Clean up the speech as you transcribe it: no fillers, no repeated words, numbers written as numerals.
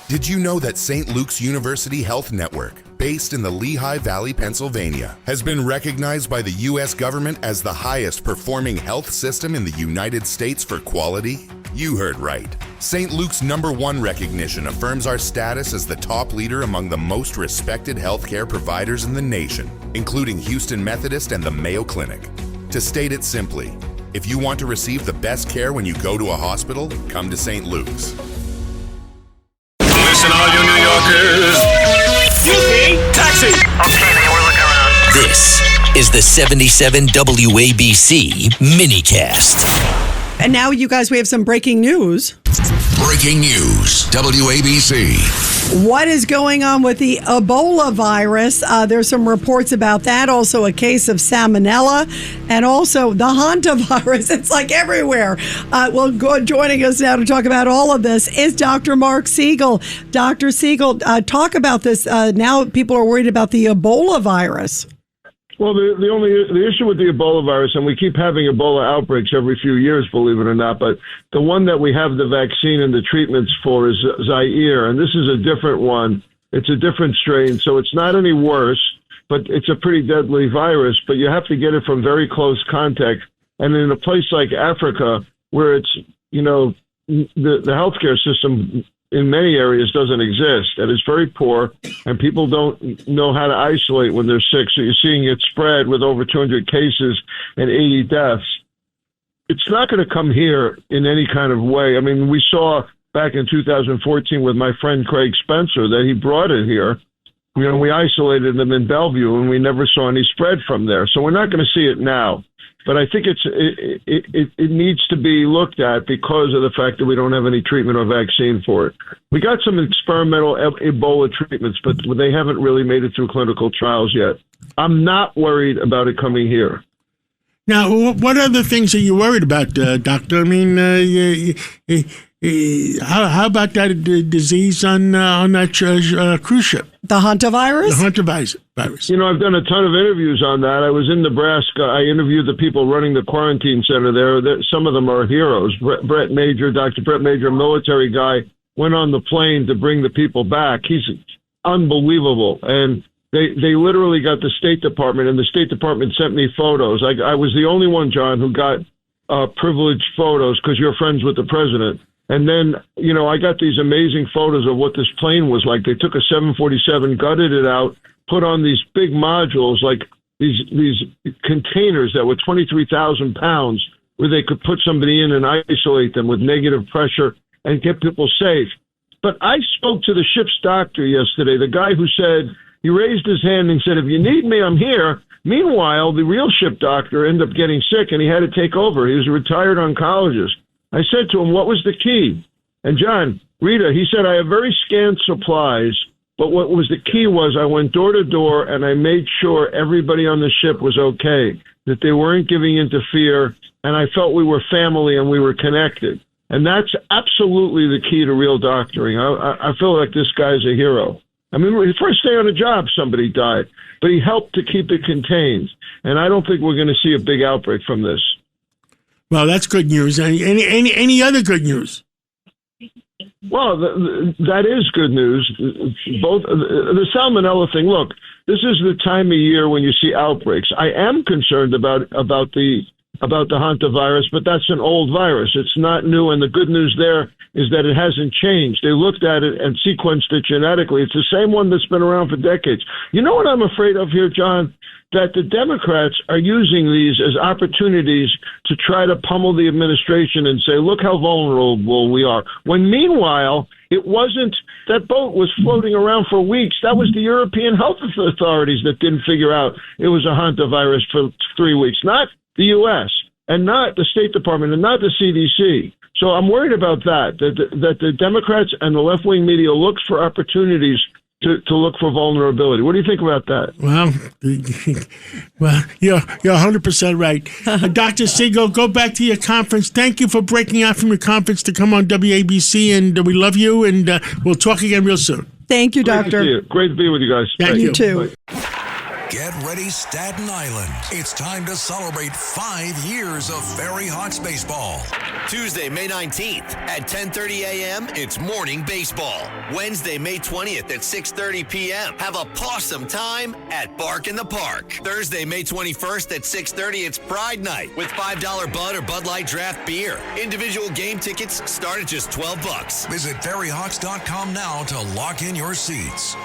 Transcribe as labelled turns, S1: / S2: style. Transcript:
S1: Did you know that St. Luke's University Health Network, based in the Lehigh Valley, Pennsylvania, has been recognized by the U.S. government as the highest performing health system in the United States for quality? You heard right. St. Luke's #1 recognition affirms our status as the top leader among the most respected healthcare providers in the nation, including Houston Methodist and the Mayo Clinic. To state it simply, if you want to receive the best care when you go to a hospital, come to St. Luke's.
S2: Listen, all you New Yorkers. Excuse me, taxi.
S3: Okay, man, we're looking around.
S4: This is the 77 WABC minicast.
S5: And now, you guys, we have some breaking news.
S2: Breaking news, WABC.
S5: What is going on with the Ebola virus? There's some reports about that. Also, a case of salmonella, and also the hantavirus. It's like everywhere. Joining us now to talk about all of this is Dr. Marc Siegel. Dr. Siegel, talk about this. Now people are worried about the Ebola virus.
S6: Well, the issue with the Ebola virus, and we keep having Ebola outbreaks every few years, believe it or not, but the one that we have the vaccine and the treatments for is Zaire, and this is a different one. It's a different strain, so it's not any worse, but it's a pretty deadly virus, but you have to get it from very close contact. And in a place like Africa, where it's, the healthcare system in many areas doesn't exist, and it's very poor, and people don't know how to isolate when they're sick. So you're seeing it spread with over 200 cases and 80 deaths. It's not going to come here in any kind of way. I mean, we saw back in 2014 with my friend Craig Spencer that he brought it here. We isolated them in Bellevue, and we never saw any spread from there. So we're not going to see it now. But I think it needs to be looked at because of the fact that we don't have any treatment or vaccine for it. We got some experimental Ebola treatments, but they haven't really made it through clinical trials yet. I'm not worried about it coming here.
S7: Now, what other things are you worried about, Doctor? I mean, how about that disease on that cruise ship?
S5: The hantavirus?
S7: The hantavirus.
S6: I've done a ton of interviews on that. I was in Nebraska. I interviewed the people running the quarantine center there. Some of them are heroes. Brett Major, Dr. Brett Major, a military guy, went on the plane to bring the people back. He's unbelievable. And they literally got the State Department, and the State Department sent me photos. I was the only one, John, who got privileged photos because you're friends with the president. And then, I got these amazing photos of what this plane was like. They took a 747, gutted it out, put on these big modules, like these containers that were 23,000 pounds, where they could put somebody in and isolate them with negative pressure and get people safe. But I spoke to the ship's doctor yesterday, the guy who said, he raised his hand and said, if you need me, I'm here. Meanwhile, the real ship doctor ended up getting sick, and he had to take over. He was a retired oncologist. I said to him, what was the key? And John, Rita, he said, I have very scant supplies, but what was the key was I went door to door and I made sure everybody on the ship was okay, that they weren't giving into fear, and I felt we were family and we were connected. And that's absolutely the key to real doctoring. I feel like this guy's a hero. I mean, the first day on the job, somebody died, but he helped to keep it contained. And I don't think we're going to see a big outbreak from this.
S7: Well, that's good news. Any other good news?
S6: Well, that is good news. Both the salmonella thing. Look, this is the time of year when you see outbreaks. I am concerned about the hantavirus, but that's an old virus. It's not new, and the good news there is that it hasn't changed. They looked at it and sequenced it genetically. It's the same one that's been around for decades. You know what I'm afraid of here, John? That the Democrats are using these as opportunities to try to pummel the administration and say, look how vulnerable we are. When meanwhile, it wasn't, that boat was floating around for weeks. That was the European health authorities that didn't figure out it was a hantavirus for 3 weeks, not the U.S. and not the State Department and not the CDC. So I'm worried about that the Democrats and the left-wing media looks for opportunities to look for vulnerability. What do you think about that?
S7: Well, you're 100% right. Dr. Siegel, go back to your conference. Thank you for breaking out from your conference to come on WABC, and we love you, and we'll talk again real soon.
S5: Thank you, Doctor.
S6: Great to be with you guys.
S5: Thank you, too.
S8: Get ready, Staten Island. It's time to celebrate 5 years of Ferry Hawks baseball.
S9: Tuesday, May 19th at 10:30 a.m., it's morning baseball. Wednesday, May 20th at 6:30 p.m., have a pawsome time at Bark in the Park. Thursday, May 21st at 6:30, it's Pride Night with $5 Bud or Bud Light draft beer. Individual game tickets start at just $12.
S8: Visit ferryhawks.com now to lock in your seats.